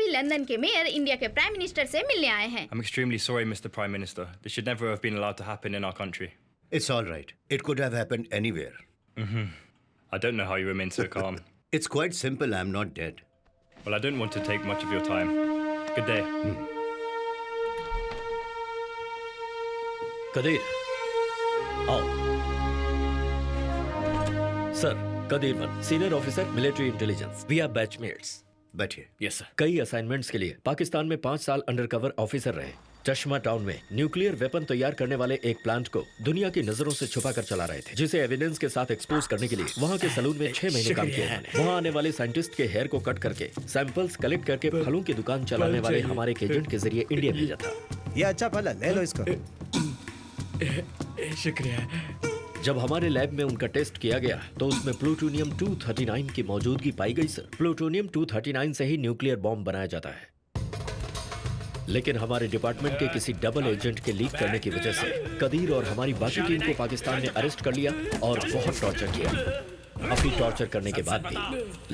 अभी लंदन के mayor India के प्राइम मिनिस्टर से मिलने आए हैं। I'm extremely sorry, Mr. Prime Minister. This should never have been allowed to happen in our country. It's all right. It could have happened anywhere. I don't know how you remain so calm. It's quite simple. I'm not dead. Well, I don't want to take much of your time. Good day. Qadir, आओ। Sir, Qadir one, senior officer military intelligence. We are batchmates. बैठिए। Yes sir. कई assignments के लिए पाकिस्तान में 5 साल undercover officer रहे। चश्मा town में न्यूक्लियर वेपन तैयार करने वाले एक प्लांट को दुनिया की नजरों से छुपा कर चला रहे थे, जिसे एविडेंस के साथ एक्सपोज करने के लिए वहाँ के सलून में 6 महीने काम किया। वहाँ आने वाले साइंटिस्ट के हेयर को कट करके सैंपल्स कलेक्ट करके फलों की दुकान चलाने वाले हमारे एक एजेंट के जरिए इंडिया भेजा था। ये अच्छा फल है, ले लो इसको। शुक्रिया। जब हमारे लैब में उनका टेस्ट किया गया तो उसमें प्लूटोनियम 239 की मौजूदगी पाई गई सर। प्लूटोनियम 239 से ही न्यूक्लियर बॉम्ब बनाया जाता है, लेकिन हमारे डिपार्टमेंट के किसी डबल एजेंट के लीक करने की वजह से कदीर और हमारी बाकी टीम को पाकिस्तान ने अरेस्ट कर लिया और बहुत टॉर्चर किया। काफी टॉर्चर करने के बाद भी,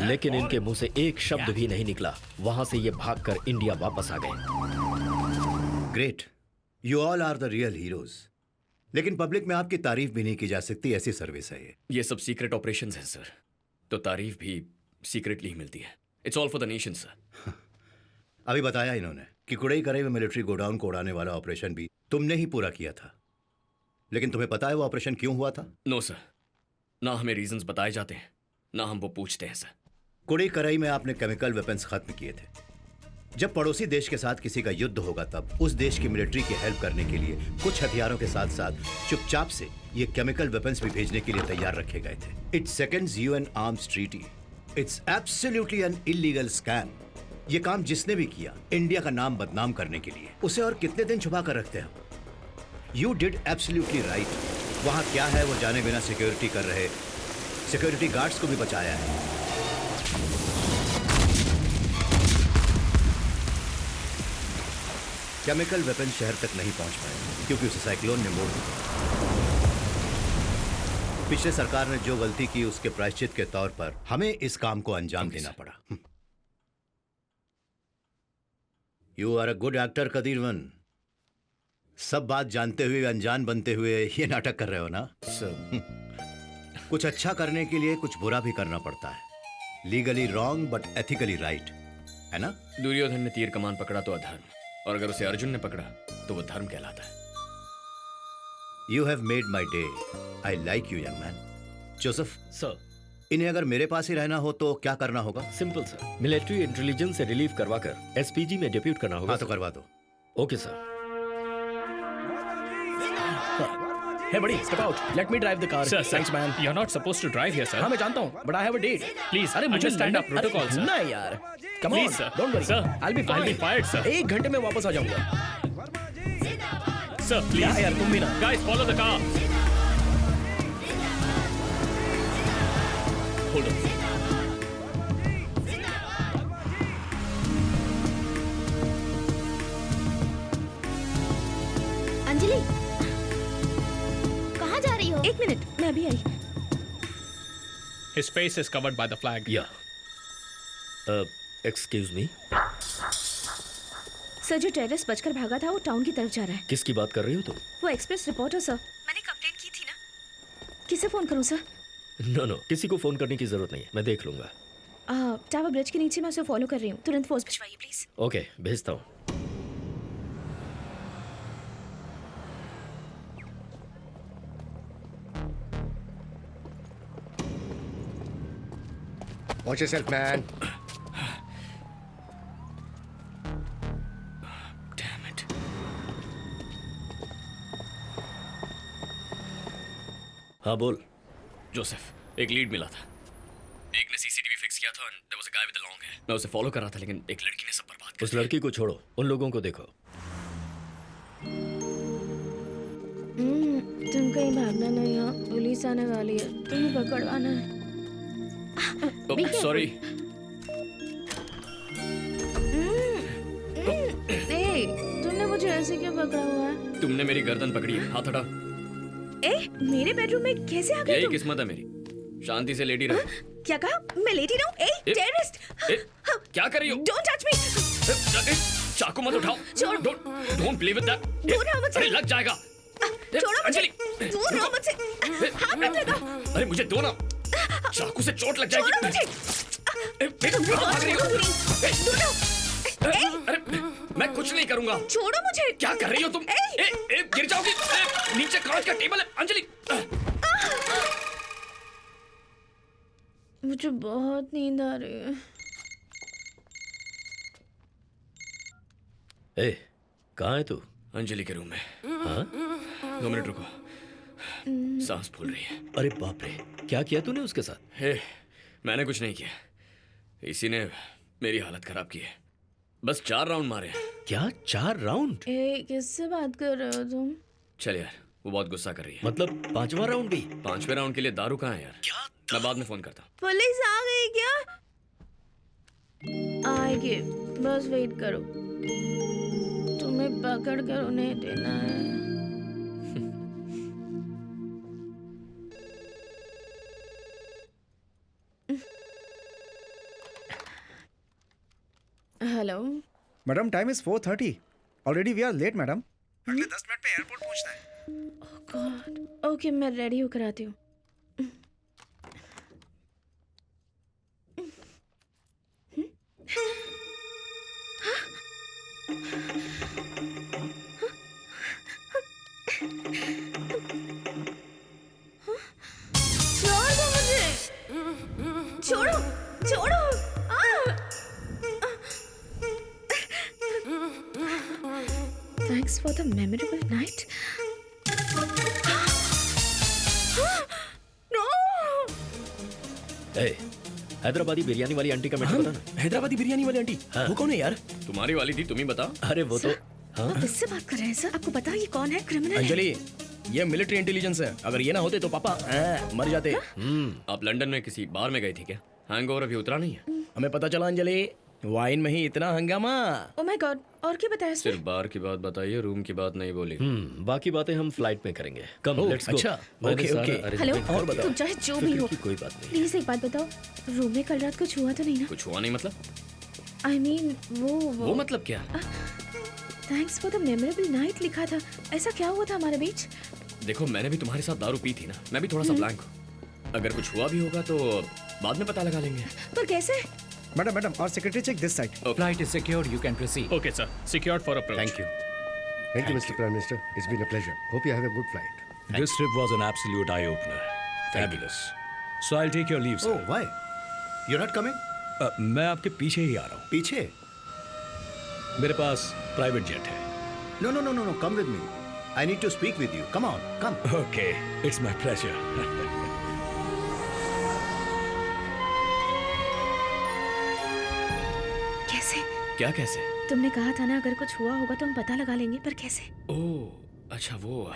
लेकिन इनके मुंह से एक शब्द भी नहीं निकला। वहां से ये भागकर इंडिया वापस आ गए। Great, you all are the real heroes. लेकिन पब्लिक में आपकी तारीफ भी नहीं की जा सकती, ऐसी सर्विस है ये सब सीक्रेट ऑपरेशंस हैं सर, तो तारीफ भी सीक्रेटली ही मिलती है। It's all for the nation sir. अभी बताया इन्होंने कि कुड़ई करई में मिलिट्री गोडाउन को उड़ाने वाला ऑपरेशन भी तुमने ही पूरा किया था, लेकिन तुम्हें पता है वो ऑपरेशन क्यों हुआ था? नो सर, ना हमें रीजंस बताए जाते हैं, ना हम वो पूछते हैं सर। कुड़ई करई में आपने केमिकल वेपन्स खत्म किए थे। जब पड़ोसी देश के साथ किसी का युद्ध होगा तब उस देश की मिलिट्री की हेल्प करने के लिए कुछ हथियारों के साथ साथ चुपचाप से ये केमिकल वेपन्स भी भेजने के लिए तैयार रखे गए थे। It seconds UN arms treaty. It's absolutely an illegal scam. ये काम जिसने भी किया इंडिया का नाम बदनाम करने के लिए, उसे और कितने दिन छुपा कर रखते हैं? You did absolutely right. वहां क्या है वो जाने बिना सिक्योरिटी कर रहे सिक्योरिटी गार्ड्स को भी बचाया है। केमिकल वेपन शहर तक नहीं पहुंच पाए क्योंकि उसे साइक्लोन ने मोड़ दिया। पिछले सरकार ने जो गलती की उसके प्रायश्चित के तौर पर हमें इस काम को अंजाम देना पड़ा। You are a good actor Qadir one. सब बात जानते हुए अनजान बनते हुए ये नाटक कर रहे हो ना सर? कुछ अच्छा करने के लिए कुछ बुरा भी करना पड़ता है। Legally wrong but ethically right, है ना? दुर्योधन ने तीर कमान पकड़ा तो अधर्म, और अगर उसे अर्जुन ने पकड़ा तो वो धर्म कहलाता है। You have made my day. I like you young man. Joseph sir, इन्हें अगर मेरे पास ही रहना हो तो क्या करना होगा? सिंपल सर, मिलिट्री इंटेलिजेंस से रिलीव करवाकर एसपीजी में डिप्यूट करना होगा। हाँ तो करवा दो। Okay sir. Hey buddy, step out. Let me drive the car. Sir, Thanks man. You're not supposed to drive here, sir. हाँ मैं जानता हूँ, but I have a date. Please, अरे मुझे understand our protocol, sir. ना यार. Come Please, on. sir. Don't worry. Sir, I'll be fine. I'll be fired, sir. 1 घंटे में वापस आ जाऊंगा. Sir, please. क्या यार तुम भी ना. Guys, follow the car. Hold on. Anjali, कहाँ जा रही हो? 1 मिनट, मैं अभी आई। His face is covered by the flag. या एक्सक्यूज मी। सर, जो टेररिस्ट बचकर भागा था वो टाउन की तरफ जा रहा है। किसकी बात कर रही हो तुम? वो एक्सप्रेस रिपोर्टर सर। मैंने कंप्लेंट की थी ना। किसे फोन करूं सर? नो, किसी को फोन करने की जरूरत नहीं है, मैं देख लूंगा। टावर ब्रिज के नीचे मैं उसे फॉलो कर रही हूँ। तुरंत फोर्स भिजवाइए प्लीज। ओके, भेजता हूँ। Watch yourself, man. Damn it. हाँ बोल। जोसेफ, एक लीड मिला था। एक ने सीसीटीवी फिक्स किया था and there was a guy with a long hair. मैं उसे फॉलो कर रहा था लेकिन एक लड़की ने सब बर्बाद कर उस लड़की को छोड़ो, उन लोगों को देखो। तुम कहीं भागना नहीं, यहाँ पुलिस आने वाली है, तुम्हें पकड़वाना है। सॉरी। तुमने मुझे ऐसे क्यों पकड़ा हुआ है? तुमने मेरी गर्दन पकड़ी है, हाथ हटा। मेरे बेडरूम में कैसे आ गए यही तुम? किस्मत है मेरी। शांति से लेटी रहो। क्या कहा? मैं लेटी रहूं? टेररिस्ट! क्या कर रही हो? Don't touch me! चाकू मत उठाओ। छोड़। Don't play with that. दूर रहो मुझसे। अरे लग जाएगा। छोड़ो मुझे। अंजलि, दूर रहो मुझसे। हाथ मत लगाओ। अरे मुझे दो ना, चाकू से चोट लग जाएगी। छोड़ो मुझे। कहाँ भाग रही हो? दूर रहो। अरे मैं कुछ नहीं करूंगा। छोड़ो मुझे। क्या कर रही हो तुम? गिर जाओगी। नीचे कांच का टेबल है अंजलि। मुझे बहुत नींद आ रही है। ए, कहाँ है तू? अंजलि के रूम में। हाँ? 2 मिनट रुको, सांस फूल रही है। अरे बाप रे, क्या किया तूने उसके साथ? मैंने कुछ नहीं किया, इसी ने मेरी हालत खराब की है। बस 4 राउंड मारे हैं। क्या 4 राउंड? किससे बात कर रहे हो तुम? चल यार, वो बहुत गुस्सा कर रही है। मतलब 5वां राउंड भी? 5वें राउंड के लिए दारू कहाँ है यार? क्या? मैं बाद में फोन करता हूँ। पुलिस आ गई क्या? आएगी, बस वेट करो। तुम्हें पकड़ कर उन्हें देना है। Hello madam, time is 4:30. Already we are late madam. अगले 10 मिनट में एयरपोर्ट पहुंचना है. गॉड, ओके मैं रेडी होकर आती हूँ। छोड़ दो मुझे, छोड़ो छोड़ो। Thanks for the memorable night. No! ए, हैदराबादी बिरयानी वाली आंटी का मेरे को बता ना। हैदराबादी बिरयानी वाली आंटी, हाँ। वो कौन है यार? तुम्हारी वाली थी, तुम ही बताओ। अरे वो तो हाँ? आप इससे बात कर रहे हैं सर? आपको पता है ये कौन है? क्रिमिनल है। अंजलि, ये मिलिट्री इंटेलिजेंस है। अगर ये ना होते तो पापा मर जाते। आप लंदन में किसी बार में गई थी क्या? हैंगओवर अभी उतरा नहीं है? हमें पता चला अंजलि, वाइन में ही इतना हंगामा। Oh my God, और क्या बताया इसमें? सिर्फ बार की बात बताइए, रूम की बात नहीं बोली। बाकी बातें हम फ्लाइट में करेंगे। कम, ओह, लेट्स गो। अच्छा, मैंने ओके, सारा ओके। हेलो, arrangement कर दिया। तुम चाहे जो भी हो, फिक्र की कोई बात नहीं। प्लीज एक बात बताओ, रूम में कल रात कुछ हुआ तो नहीं ना? कुछ हुआ नहीं मतलब? I mean, वो मतलब क्या? Thanks for the memorable night लिखा था। ऐसा क्या हुआ था हमारे बीच? देखो, मैंने भी तुम्हारे साथ दारू पी थी ना, मैं भी थोड़ा सा ब्लैंक हूँ। अगर कुछ हुआ भी होगा तो बाद में पता लगा लेंगे। पर कैसे? मैडम, मैडम, और secretary check this side. Flight is secured. You can proceed. Okay, sir. Secured for approach. Thank you. Thank you, Mr. Prime Minister. It's been a pleasure. Hope you have a good flight. This trip was an absolute eye-opener. Fabulous. So I'll take your leave, sir. Oh, why? You're not coming? मैं आपके पीछे ही आ रहा हूँ। पीछे? मेरे पास private jet है। No, no, no, no, no. Come with me. I need to speak with you. Come on, come. Okay, it's my pleasure. कैसे? क्या कैसे? तुमने कहा था ना अगर कुछ हुआ होगा तो हम पता लगा लेंगे, पर कैसे? ओह, अच्छा वो।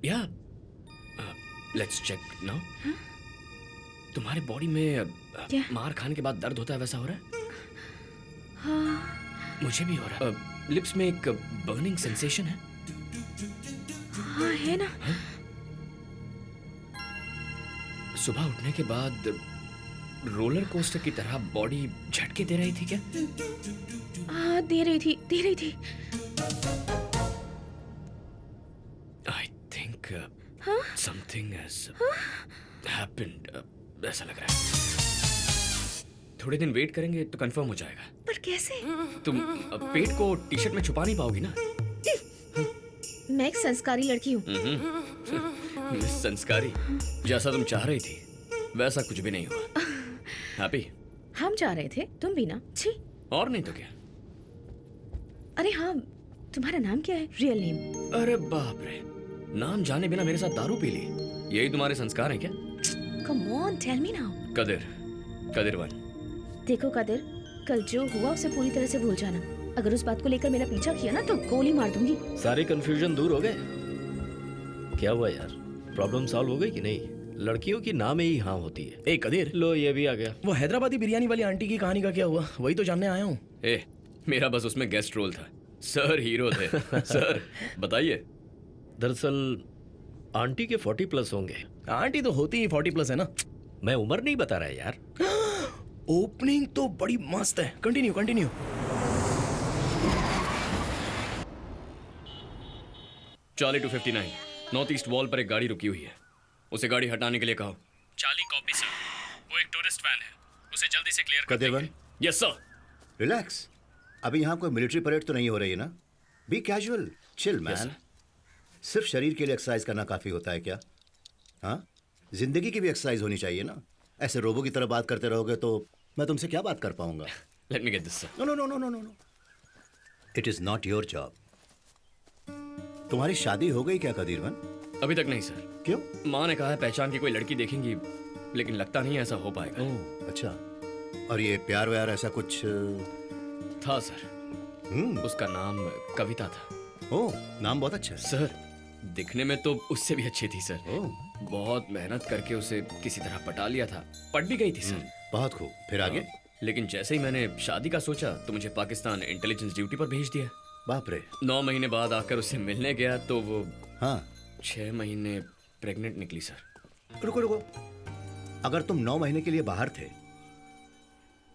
या लेट्स चेक नाउ। तुम्हारे बॉडी में क्या? मार खाने के बाद दर्द होता है, वैसा हो रहा है? हाँ, मुझे भी हो रहा है। लिप्स में एक बर्निंग सेंसेशन है। हाँ है ना। सुबह उठने के बाद रोलर कोस्टर की तरह बॉडी झटके दे रही थी क्या? हाँ, दे रही थी। I think something has happened, ऐसा लग रहा है। थोड़े दिन वेट करेंगे तो कंफर्म हो जाएगा। पर कैसे? तुम पेट को टी शर्ट में छुपा नहीं पाओगी ना? मैं एक संस्कारी लड़की हूँ। संस्कारी, जैसा तुम चाह रही थी वैसा कुछ भी नहीं हुआ। हैप्पी? हम जा रहे थे, तुम भी ना। छी। और नहीं तो क्या। अरे हाँ, तुम्हारा नाम क्या है? Real name? अरे बाप रे, नाम जाने बिना मेरे साथ दारू पी ली, यही तुम्हारे संस्कार हैं क्या? Come on, tell me now. Kadir one. देखो कदिर, कल जो हुआ उसे पूरी तरह से भूल जाना। अगर उस बात को लेकर मेरा पीछा किया ना तो गोली मार दूंगी। सारे कंफ्यूजन दूर हो गए? क्या हुआ यार, प्रॉब्लम सॉल्व हो गई कि नहीं? लड़कियों की नाम ही हाँ होती है। ए कदीर, लो ये भी आ गया। वो हैदराबादी बिरयानी वाली आंटी की कहानी का क्या हुआ? वही तो जानने आया हूँ। मेरा बस उसमें गेस्ट रोल था, सर हीरो थे। सर बताइए। दरअसल आंटी के 40+ होंगे। आंटी तो होती ही 40+ है ना। मैं उम्र नहीं बता रहा यार। ओपनिंग तो बड़ी मस्त है। Continue. Charlie 259 north east wall पर एक गाड़ी रुकी हुई है, उसे गाड़ी हटाने के लिए कहो। Charlie copy sir. वो एक टूरिस्ट वैन है, उसे जल्दी से क्लियर कर कदेवन, दीजिए। Yes sir. रिलैक्स। अभी यहाँ कोई मिलिट्री परेड तो नहीं हो रही है ना? Be casual, chill man. सिर्फ शरीर के लिए एक्सरसाइज करना काफी होता है क्या? हाँ, जिंदगी की भी एक्सरसाइज होनी चाहिए ना। ऐसे रोबो की तरह बात करते रहोगे तो मैं तुमसे क्या बात कर पाऊंगा? Let me get this sir. No no no no no no no, it is not your job. तुम्हारी शादी हो गई क्या कदीरवन? अभी तक नहीं सर। क्यों? माँ ने कहा है पहचान की कोई लड़की देखेंगी, लेकिन लगता नहीं ऐसा हो पाएगा। ओह अच्छा। और ये प्यार व्यार ऐसा कुछ? था सर। उसका नाम कविता था। ओह, नाम बहुत अच्छा है। सर दिखने में तो उससे भी अच्छी थी सर। ओह, बहुत मेहनत करके उसे किसी तरह पटा लिया था, पट भी गई थी सर। बहुत खूब। फिर आगे? लेकिन जैसे ही मैंने शादी का सोचा तो मुझे पाकिस्तान इंटेलिजेंस ड्यूटी पर भेज दिया। बाप रे। 9 महीने बाद आकर उससे मिलने गया तो वो हाँ 6 महीने प्रेग्नेंट निकली सर। रुको रुको, अगर तुम 9 महीने के लिए बाहर थे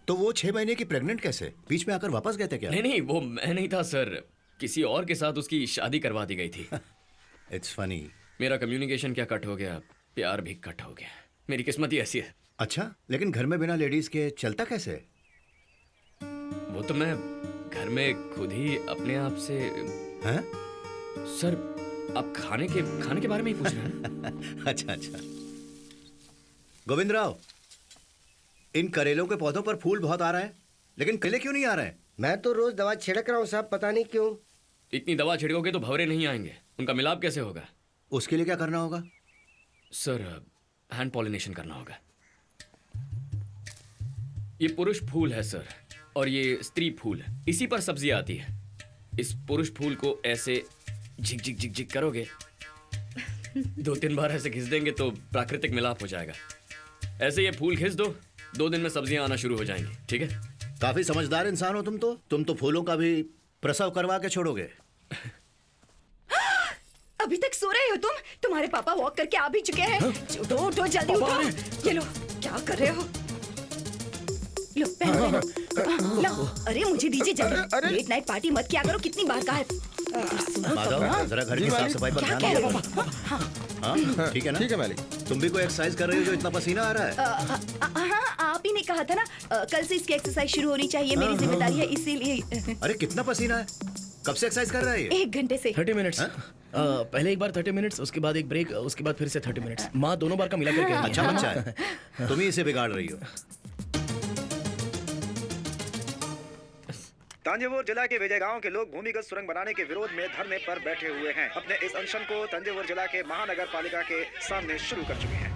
तो वो 6 महीने की प्रेग्नेंट कैसे? बीच में आकर वापस गए थे क्या? नहीं नहीं, वो मैं नहीं था सर, किसी और के साथ उसकी शादी करवा दी गई थी। It's funny. मेरा कम्युनिकेशन क्या कट हो गया, प्यार भी कट हो गया। मेरी किस्मत ही ऐसी है। अच्छा, लेकिन घर में बिना लेडीज के चलता कैसे? वो तो मैं घर में खुद ही अपने आप से। हैं? सर आप खाने के बारे में ही पूछ रहे हैं? अच्छा अच्छा। गोविंद राव, इन करेलों के पौधों पर फूल बहुत आ रहे हैं, लेकिन केले क्यों नहीं आ रहे हैं? मैं तो रोज दवा छिड़क रहा हूँ साहब, पता नहीं क्यों। इतनी दवा छिड़कोगे तो भंवरे नहीं आएंगे, उनका मिलाप कैसे होगा? उसके लिए क्या करना होगा? सर हैंड पॉलिनेशन करना होगा। ये पुरुष फूल है सर, और ये स्त्री फूल है, इसी पर सब्जी आती है। इस पुरुष फूल को ऐसे झिक झिक झिक झिक करोगे, 2-3 बार ऐसे घिस देंगे तो प्राकृतिक मिलाप हो जाएगा। ऐसे ये फूल घिस दो, 2 दिन में सब्जियां आना शुरू हो जाएंगी। ठीक है? काफी समझदार इंसान हो तुम तो फूलों का भी प्रसव करवा के छोड़ोगे। अभी तक सो रहे हो तुम? तुम्हारे पापा वॉक करके आ भी चुके हैं। उठो उठो जल्दी उठो। ये लो, क्या कर रहे हो? लो पहनो पहनो। लो, अरे मुझे दीजिए जल्दी। लेट नाइट पार्टी मत किया करो, कितनी बार कहा है। माधव, जरा घर की साफ सफाई पर क्या ध्यान कह रहे दो। हो? हाँ ठीक है ना? ठीक है मालिक। तुम भी कोई एक्सरसाइज कर रहे हो जो इतना पसीना आ रहा है? हाँ, आप ही ने कहा था ना, कल से इसकी एक्सरसाइज शुरू होनी चाहिए, मेरी जिम्मेदारी है, इसीलिए। अरे कितना पसीना है? कब से एक्सरसाइज कर रहा है ये? 1 घंटे से। 30 मिनट्स। पहले एक बार 30 मिनट्स, उसके बाद एक ब्रेक, उसके बाद फिर से 30 मिनट्स। माँ दोनों बार का मिला करके। अच्छा बच्चा है, तुम ही इसे बिगाड़ रही हो। तंजावुर जिला के विजय गांव के लोग भूमिगत सुरंग बनाने के विरोध में धरने पर बैठे हुए हैं। अपने इस अनशन को तंजावुर जिला के महानगर पालिका के सामने शुरू कर चुके हैं।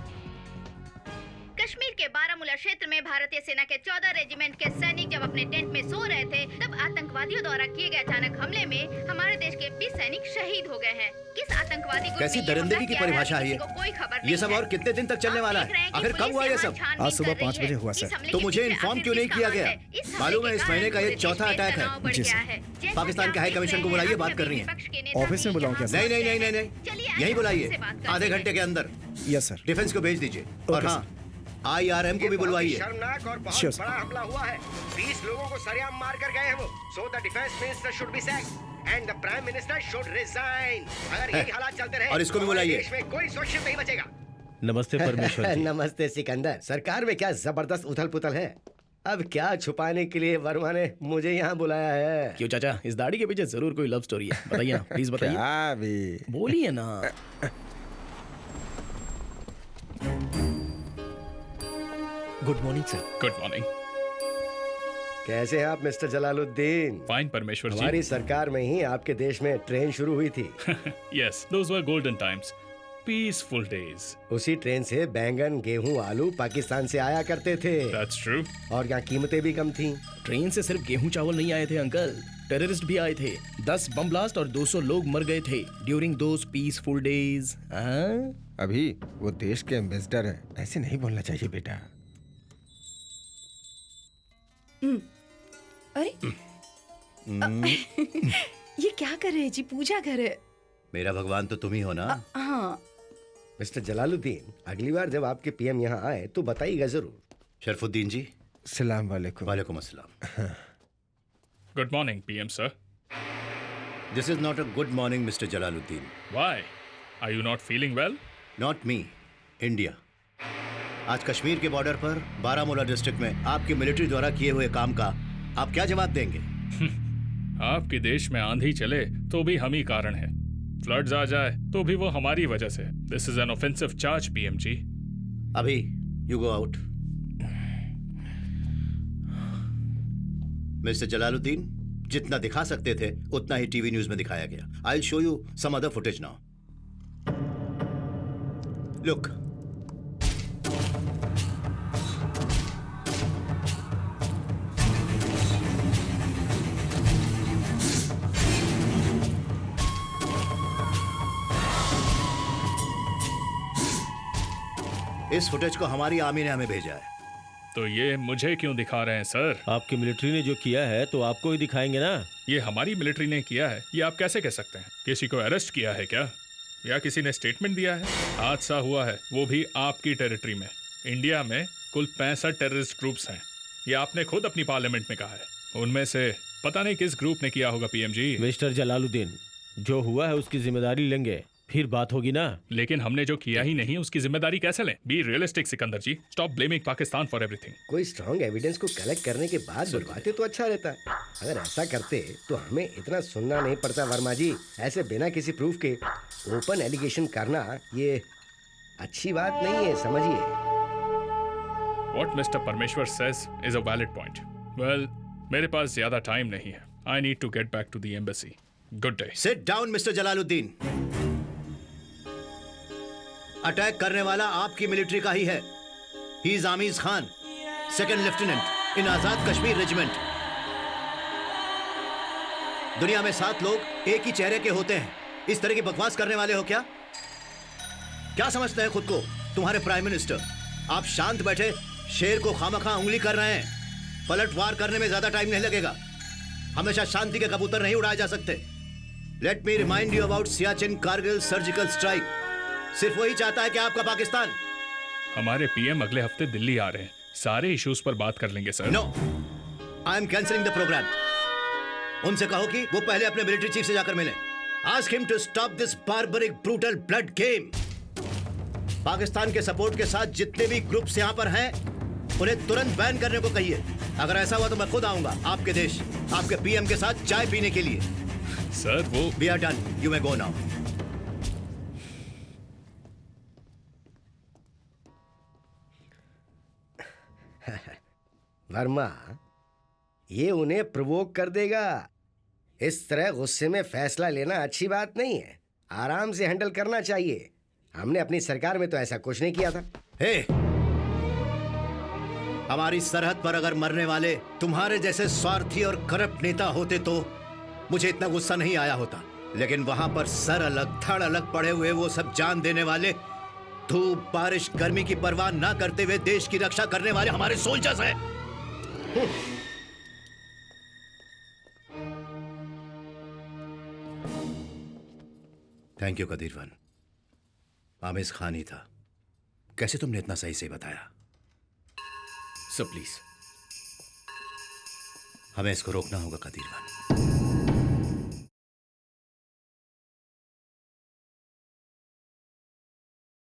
कश्मीर के बारामूला क्षेत्र में भारतीय सेना के 14 रेजिमेंट के सैनिक जब अपने टेंट में सो रहे थे, तब आतंकवादियों द्वारा किए गए अचानक हमले में हमारे देश के 20 सैनिक शहीद हो गए हैं। किस आतंकवादी ग्रुप कैसी ने ये हमला दरिंदगी की किया है, परिभाषा है किसी ये? को कोई खबर ये नहीं सब है। और कितने दिन तक चलने आप वाला देख रहे है? हैं कि आखिर कब पुलिस हुआ ये यहाँ सब? छानबीन आज सुबह कर रही 5 बजे है। हुआ, इस सर। हमले तो के मुझे पीछे इन्फॉर्म आखिर क्यों नहीं किसका किया हाथ गया? है? इस हमले मालूम है के इस कारण महीने का ये पूरे देश चौथा में अटैक है। तनाव बढ़ जी, गया सर। है। जैसा पाकिस्तान के कि हाई आप कमीशन देख को रहे बुलाइए, हैं, बात अभी करनी है। विपक्ष के नेता ऑफिस में भी बुलाऊं यहाँ क्या, नहीं सर? नहीं नहीं नहीं नहीं, चलिए, यहीं आइए बुलाइए, उनसे बात करते आधे हैं। घंटे के अंदर। Yes sir. डिफेंस को भेज दीजिए। और हाँ, IRM को भी बुलवाइए। शर्मनाक और बहुत Sure, sir. बड़ा हमला हुआ है। 20 लोगों को सरेआम मार कर गए हैं वो। So the defense minister should be sacked and the prime minister should resign. अगर यही हालात चलते रहे और इसको भी तो हमारे बुलाइए। देश में कोई सुरक्षित नहीं बचेगा। नमस्ते परमेश्वर जी। नमस्ते सिकंदर। सरकार में क्या जबरदस्त उथल पुथल है। अब क्या छुपाने के लिए वर्मा ने मुझे यहाँ बुलाया है? क्यों चाचा, इस दाढ़ी के पीछे जरूर कोई लव स्टोरी है। बताइए ना, प्लीज बताइए। क्या भी? बोलिए ना। Good morning sir. Good morning. कैसे हैं आप मिस्टर जलालुद्दीन? फाइन परमेश्वर जी। हमारी सरकार में ही आपके देश में ट्रेन शुरू हुई थी। Yes, those were golden times. Peaceful days. उसी ट्रेन से बैंगन, गेहूं, आलू पाकिस्तान से आया करते थे। That's true. और यहाँ कीमतें भी कम थी। ट्रेन से सिर्फ गेहूं चावल नहीं आए थे अंकल, टेररिस्ट भी आए थे। 10 बम ब्लास्ट और 200 लोग मर गए थे ड्यूरिंग दोज पीसफुल डेज। अभी वो देश के एम्बेसडर हैं, ऐसे नहीं बोलना चाहिए बेटा। अरे ये क्या कर रहे हैं जी? पूजा कर रहे हैं। मेरा भगवान तो तुम ही हो ना। हाँ, मिस्टर जलालुद्दीन, अगली बार जब आपके पीएम यहाँ आए तो बताइएगा जरूर। शरफुद्दीन जी। सलाम वालेकुम। वालेकुम अस्सलाम। Good morning, PM sir. This is not a good morning mister Jalaluddin. Why? Are you not feeling well? Not me, India. आज कश्मीर के बॉर्डर पर बारामूला डिस्ट्रिक्ट में आपकी मिलिट्री द्वारा किए हुए काम का आप क्या जवाब देंगे? आपके देश में आंधी चले तो भी हम ही कारण है. फ्लड्स आ जाए तो भी वो हमारी वजह से. This is an offensive charge PMG. अभी you go out. Mister Jalaluddin, जितना दिखा सकते थे उतना ही टीवी न्यूज में दिखाया गया. I will show you some other footage now. Look. इस फुटेज को हमारी आर्मी ने हमें भेजा है. तो ये मुझे क्यों दिखा रहे हैं सर? आपकी मिलिट्री ने जो किया है तो आपको ही दिखाएंगे ना. ये हमारी मिलिट्री ने किया है, ये आप कैसे कह सकते हैं? किसी को अरेस्ट किया है क्या? या किसी ने स्टेटमेंट दिया है? हादसा हुआ है, वो भी आपकी टेरिटरी में. इंडिया में कुल 65 टेररिस्ट ग्रुप्स हैं. ये आपने खुद अपनी पार्लियामेंट में कहा है. उनमें से पता नहीं किस ग्रुप ने किया होगा पीएमजी. मिस्टर जलालुद्दीन, जो हुआ है उसकी जिम्मेदारी लेंगे, फिर बात होगी ना. लेकिन हमने जो किया ही नहीं उसकी जिम्मेदारी कैसे लें? Be realistic Sikandar ji. Stop blaming Pakistan for everything. कोई स्ट्रॉन्ग एविडेंस को कलेक्ट करने के बाद बुलवाते तो अच्छा रहता. अगर ऐसा करते तो हमें इतना सुनना नहीं पड़ता. वर्मा जी, ऐसे बिना किसी प्रूफ के ओपन एलिगेशन करना ये अच्छी बात नहीं है, समझिए. What Mr. Parmeshwar says is a valid point. Well, मेरे पास ज्यादा टाइम नहीं है. I need to get back to the embassy. Good day. Sit down, mister Jalaluddin. Attack करने वाला आपकी मिलिट्री का ही है. He is Amiz Khan, second lieutenant in Azad Kashmir regiment. दुनिया में 7 लोग एक ही चेहरे के होते हैं. इस तरह की बकवास करने वाले हो क्या? क्या समझते हैं खुद को तुम्हारे प्राइम मिनिस्टर? आप शांत बैठे शेर को खामखा उंगली कर रहे हैं. पलटवार करने में ज्यादा टाइम नहीं लगेगा. हमेशा शांति के कबूतर नहीं उड़ाए जा सकते. Let me remind you about Siachen Kargil surgical strike. सिर्फ वही चाहता है कि आपका पाकिस्तान. हमारे पीएम अगले हफ्ते दिल्ली आ रहे हैं. सारे इश्यूज पर बात कर लेंगे sir. No, I am cancelling the programme. उनसे कहो कि वो पहले अपने मिलिट्री चीफ से जाकर मिलें. Ask him to stop this barbaric brutal blood game. Pakistan के सपोर्ट के साथ जितने भी ग्रुप्स यहाँ पर हैं उन्हें तुरंत बैन करने को कहिए. अगर ऐसा हुआ तो मैं खुद आऊंगा आपके देश, आपके पीएम के साथ चाय पीने के लिए. सर वो we are done. You may go now. Varma, ये उन्हें प्रोवोक कर देगा. इस तरह गुस्से में फैसला लेना अच्छी बात नहीं है. आराम से हैंडल करना चाहिए. हमने अपनी सरकार में तो ऐसा कुछ नहीं किया था. हे, हमारी सरहद पर अगर मरने वाले तुम्हारे जैसे स्वार्थी और करप्ट नेता होते तो मुझे इतना गुस्सा नहीं आया होता. लेकिन वहां पर सर अलग धड़ अलग पड़े हुए वो सब जान देने वाले, धूप बारिश गर्मी की परवाह ना करते हुए देश की रक्षा करने वाले हमारे सोल्जर्स हैं. Thank you Kadirvan. आमिज खान ही था. कैसे तुमने इतना सही से बताया? Sir please. हमें इसको रोकना होगा कदीरवन.